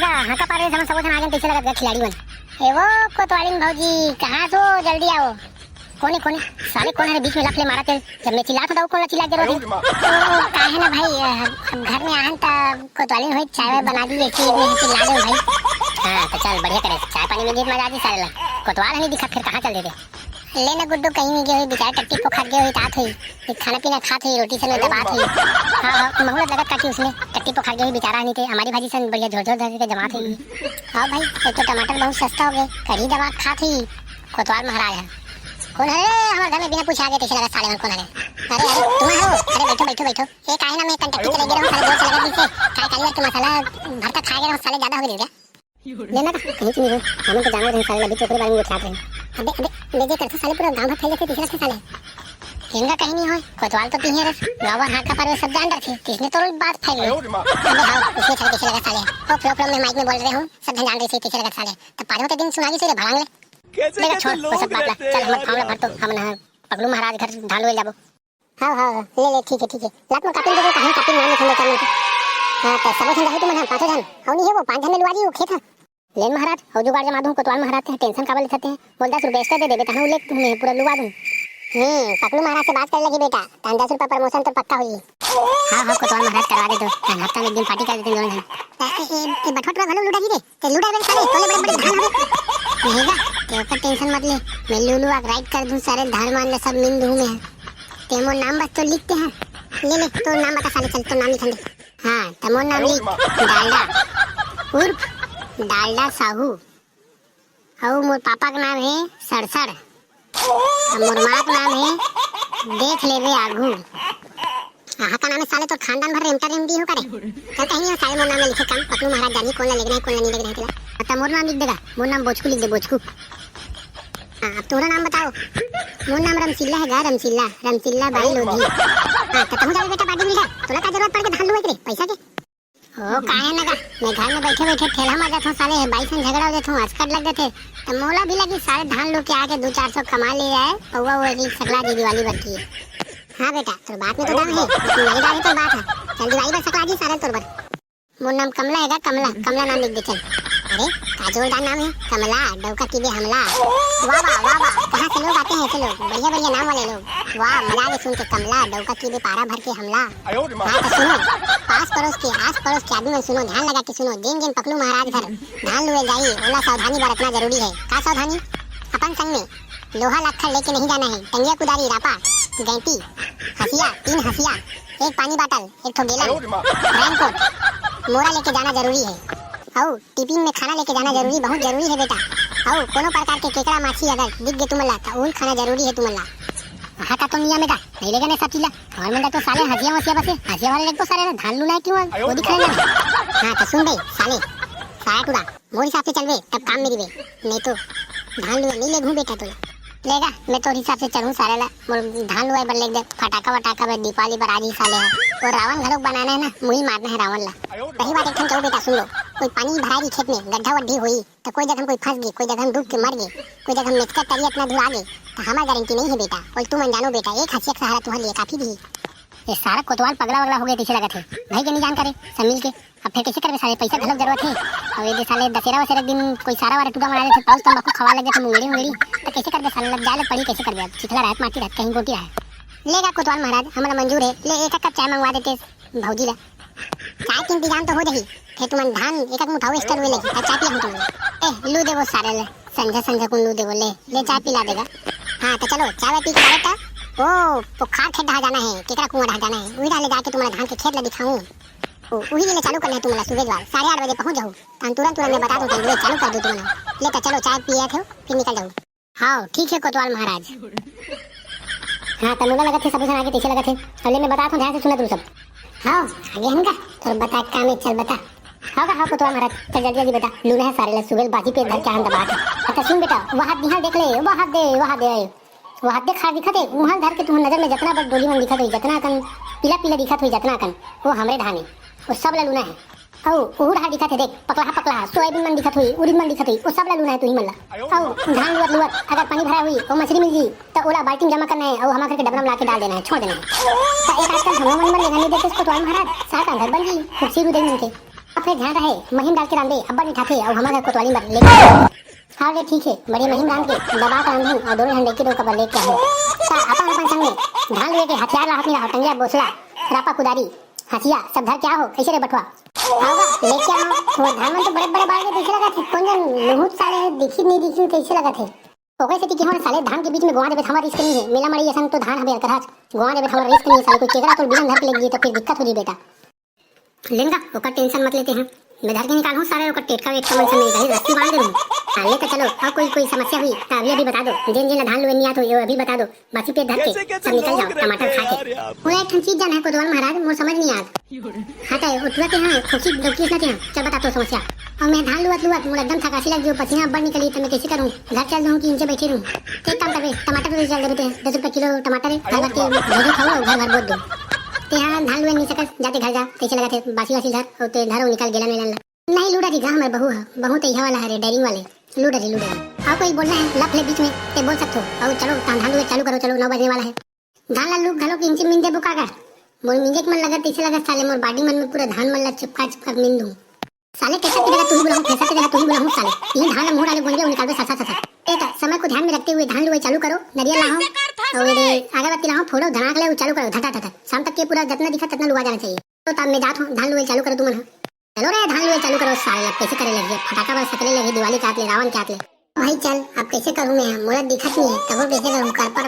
गा हाका पारे समझ सबो आगे पीछे लगत गा खिलाड़ी मन ए वो कोतवाली भौजी कहां सो जल्दी आओ कोने कोने साले कौन है बीच में लफले मारा थे जब मैं चिल्लाता था कौन चिल्ला जरूर है काहे ना भाई घर में आहन ता कोतवाली होई चाय बना दी एक चीज में चिल्ला दे भाई हां तो चल बढ़िया करे चाय पानी में जीत मजा आ जी साले ला कोतवाल नहीं दिखा फिर कहां चल दे लेना गुड्डू कहीं नहीं गई बेचारा टट्टी को खा गई तात हुई खाना पीना खात हुई रोटी से दबात हुई हां मंगलत लगत काटी उसने टट्टी को खा गई बेचारा नहीं थे हमारी भाजी से बढ़िया झोर झोर धर के जमा थी हां भाई एक तो टमाटर बहुत सस्ता हो गए कड़ी दवा खात हुई कोतवाल महाराज है कौन है हमारे घर में बिना पूछे आ गए लगा साले कौन है अरे अरे तुम हो अरे बैठो बैठो बैठो ये काहे ना मैं कंटक्टी चले गया हूं साले दो चले गए पीछे काय काली के मसाला भरता खा गया साले ज्यादा हो गया लेना का कहीं नहीं हो हम तो जानो रहे साले अभी चोकरे बारे में उठा रहे अबे अबे ले जे करते साले पूरा गांव भर फैले थे तीसरा से साले इनका कहीं नहीं हो कोतवाल तो तीन रस गांव हाथ का पर सब जान रखे किसने तो बात फैल गई अबे हां उसने चले कैसे लगा साले ओ फ्लो में माइक में बोल रहे हूं सब जान रहे थे कैसे लगा साले तो पारों के दिन सुनागी से भाग ले कैसे छोड़ वो सब बात चल हम फावड़ा भर तो हम ना पगलू महाराज घर ढालवे जाबो हां हां ले ठीक है लात में काटिन दे कहां काटिन नाम लिखने चलने हां तो सब जन रहे तुम ना पांच जन हौनी है वो पांच जन लुआजी वो खेत लेन महाराज हो जुगाड़ जमा दूं कोतवाल महाराज के टेंशन काबल लेते हैं बोल 10 रुपए एक्स्ट्रा दे बेटा हम ले तुम्हें पूरा लुआ दूं पगलू महाराज से बात कर लगी बेटा 10 रुपए प्रमोशन तो पक्का हुई हां कोतवाल महाराज करवा दे तो हफ्ता में एक दिन पार्टी कर देते दोनों जन ए बठोटवा घलो लुटा जी रे ते लुटा बे साले तोले बड़े बड़े धान हवे रहेगा ते ऊपर टेंशन मत ले मैं लुलू आ राइट कर दूं सारे धान मान सब मिन दूं मैं तेमो नाम बस तो लिखते हैं ले तो नाम बता साले चल तो नाम लिख दे हां तमो नाम लिख डालडा उर्फ डालडा साहू और मोर पापा का नाम है सड़सड़ और मोर माँ का नाम है देख ले रे आगू आहा का नाम है साले तो खानदान भर रेमटा रेमडी हो करे तो कहीं नहीं साले मोर नाम में लिखे काम पकलू महाराज जानी कौन लिखना है कौन नहीं लिखना है तेरा तो मोर नाम लिख देगा मोर नाम बोचकू लिख दे बोचकू अब तुम्हारा नाम बताओ मोर नाम रमसिल्ला है रमसिल्ला बाई लोधी हां तो तुम जाओ बेटा पार्टी मिल जाए तोला का जरूरत पड़ के धान लुए रे पैसा के ओ काहे ना का मैं घर में बैठे बैठे ठेला मार जाता हूं साले भाई से झगड़ा हो जाता हूं हंसकट लग गए थे तो मोला भी लगी सारे धान लोग के आके 200-400 कमा ले जाए पौवा वो एक सकला जी दिवाली बरती है हां बेटा तो बात में तो दम है नहीं डाली तो बात है चल दिवाली पर सकला जी सारे तोर पर मोर नाम कमला हैगा कमला नाम लिख दे चल अरे काजोलदार नाम है कमला डौका की बे हमला वाह कहां से लोग आते हैं ऐसे लोग बढ़िया नाम वाले लोग वाह मजा आ सुन के कमला डौका की बे पारा भर के हमला हां तो सुनो आस पड़ोस के आदमी सुनो ध्यान लगा के सुनो दिन पकलू महाराज घर धान लुए जाई ओला सावधानी बरतना जरूरी है का सावधानी अपन संग में लोहा लक्खड़ लेके नहीं जाना है टंगिया कुदारी रापा गैंती हसिया 3 हसिया एक पानी बोतल एक ठो बेलन रेनकोट मोरा लेके जाना जरूरी है औ टिफिन में खाना लेके जाना जरूरी बहुत जरूरी है बेटा औ कोनो प्रकार के केकड़ा माछी अगर दिख गए तुमला तो उन खाना जरूरी है तुमला हां का तो नियम है नहीं लेगा नहीं सब चीला और मंडा तो साले हसिया बसे हसिया वाले को सारे धान लुना क्यों वो दिख रहा है हां तो सुन बे साले साया टूडा मोर हिसाब से चलवे तब काम मेरी बे नहीं तो धान लुआ नहीं ले घूम बेटा तो लेगा मैं तो हिसाब से चलूं सारे ला मोर धान लुआ बर ले दे फटाका बे दीपावली पर आज ही साले है और रावण घरों बनाना है ना मुही मारना है रावण ला सही बात एक ठन बेटा सुन लो कोई पानी भराई खेत में गड्ढा वड्ढी हुई तो कोई जगह कोई फंस गई कोई जगह डूब के मर गई कोई जगह मेचका तरी अपना धुला गई तो हमारी गारंटी नहीं है बेटा और तुम अनजानो बेटा एक हंसिया का सहारा तुम्हारे लिए काफी भी ये सारा कोतवाल पगला वगला हो गया कैसे लगा थे भाई के नहीं जान करे सब मिल के अब फिर कैसे करबे साले पैसा घलक जरूरत है और ये साले दशहरा वसरा दिन कोई सारा वाला टुका मारे थे पाउस तंबाकू खवा लगे थे मुंगड़ी तो कैसे करबे साले लग जाले पड़ी कैसे करबे अब चिखला रात माटी रात कहीं गोटी रहा लेगा कोतवाल महाराज हमारा मंजूर है ले एक कप चाय मंगवा देते भौजी ला चाय के इंतजाम तो हो जाही फिर तुम धान एक मुठाओ एक्स्ट्रा हुए लेगी चाय पिया हम तुम ए लू दे वो सारे ले संझा को लू दे वो ले चाय पिला देगा हां तो चलो चाय पी के आएगा ओ पोखर खेत ढा जाना है केकरा कुआं ढा जाना है वही डाले जाके तुम्हारा धान के खेत ला दिखाऊं वही ले चालू करना है तुम्हारा सुबह 8:30 बजे पहुंच जाओ हम तुरंत मैं बता दूं कि चालू कर दो तुम्हारा लेकर चलो चाय पिया थे फिर निकल जाओ हां ठीक है कोतवाल महाराज हां तो मुझे लगा थे सब आगे पीछे लगा थे पहले मैं बता दूं ध्यान से सुना तुम सब हां आगे हमका तो बता काम चल बता हां कोतवाल महाराज चल जल्दी बता लूना है सारे सुबह बाजी पे धर के हम दबा अच्छा सुन बेटा वहां निहाल देख ले वो हाथ दे खा दिखत है वहां धर के तुम नजर में जितना बड़ डोली मन दिखत है जितना कन पीला दिखत है जितना कन वो हमरे ढाने वो सब ला लूना है औ उहुड़ हा दिखत है देख पकला सोयाबीन मन दिखत हुई उड़ीद मन दिखत हुई वो सब ला लूना है तू ही मल्ला औ धान लुवत अगर पानी भरा हुई वो मछली मिल जी तो ओला बाल्टी में जमा करना है और हमारे के डबरा में लाके डाल देना है छोड़ देना है तो एक आजकल हम मन लेगा नहीं देते इसको तो महाराज साथ अंदर बन गई खूबसी रुदई मन के फिर ध्यान रहे महीन डाल के रांधे अब्बा नहीं ठाके और हमारे कोतवाली मर लेके हाँ रे ठीक है बड़ी महीन रांध के दबा कर रांधूं और दोनों हंडे के दो कबर लेके आऊं अपन अपन संग में ढाल लेके हथियार हाथ में टंगिया बोसला रापा कुदारी हसिया सब धर क्या हो कैसे रे बटवा आवा लेके आओ वो धान में तो बड़े बड़े बाल के कैसे लगा थे कौन जन लहुत साले दिखी नहीं दिखी कैसे लगा थे ओकरे से कि हम साले धान के बीच में गोवा देबे हमारा रिस्क नहीं है मेला मड़ी असन तो धान हबे करहाच गोवा देबे हमारा रिस्क नहीं है साले कोई केकरा तो बिना धर के लग गई तो फिर दिक्कत हो जी बेटा लेंगा ओकर टेंशन मत लेते हैं मैं धर के निकालूं सारे ओकर टेटका वेट का मन से नहीं गई रस्सी बांध दूं हां ले तो चलो अब कोई समस्या हुई तो अभी बता दो जिन जिन धान लुए नहीं आतो ये अभी बता दो बाकी पेट धर के सब निकल जाओ टमाटर खा के वो एक चीज जान है कोतवाल महाराज मोर समझ नहीं आत हां तो उठवा के हां खुशी डॉक्टर ना के चल बता तो समस्या और मैं धान लुआ मोर एकदम थकासी लग गई पसीना बढ़ निकली तो मैं कैसे करूं घर चल जाऊं कि नीचे बैठे रहूं एक काम करबे टमाटर तो चल देते 10 रुपए किलो टमाटर है घर के भेजो खाओ घर भर बोल दो ते हां धान लुए नहीं सकत जाते घर जा कैसे लगा थे बासी वासी धर और ते धरो निकाल गेला नहीं लूडा जी हमारे बहू तो यह वाला है डेयरिंग वाले लूडा जी और कोई बोलना है लफ ले बीच में ते बोल सकते हो और चलो धान लुए चालू करो चलो 9 बजने वाला है धान ला लू घलो की इंची मिन दे बुका का मोर मिंजे के मन लगा तीसरे लगा साले मोर बाडी मन में पूरा धान मन ला चिपका मिन दूं साले कैसा की जगह तू ही बुलाऊं कैसा की जगह तू ही बुलाऊं साले ये धान मुंह डाले गुंजे निकाल दे ससा एक समय को ध्यान में रखते हुए धान लुए चालू करो नरिया लाओ और ये अगरबत्ती लाओ फोड़ो धनाक ले चालू करो धटा धटा शाम तक के पूरा जितना दिखा उतना लुआ जाना चाहिए तो तब मैं जात हूं धान लुए चालू करो तुम चलो रे धान लुए चालू करो साले कैसे करे लगे फटाका बस सकले लगे दिवाली काट ले रावण काट ले भाई चल अब कैसे करूं मैं मुझे दिखत नहीं है तब कैसे करूं कर पर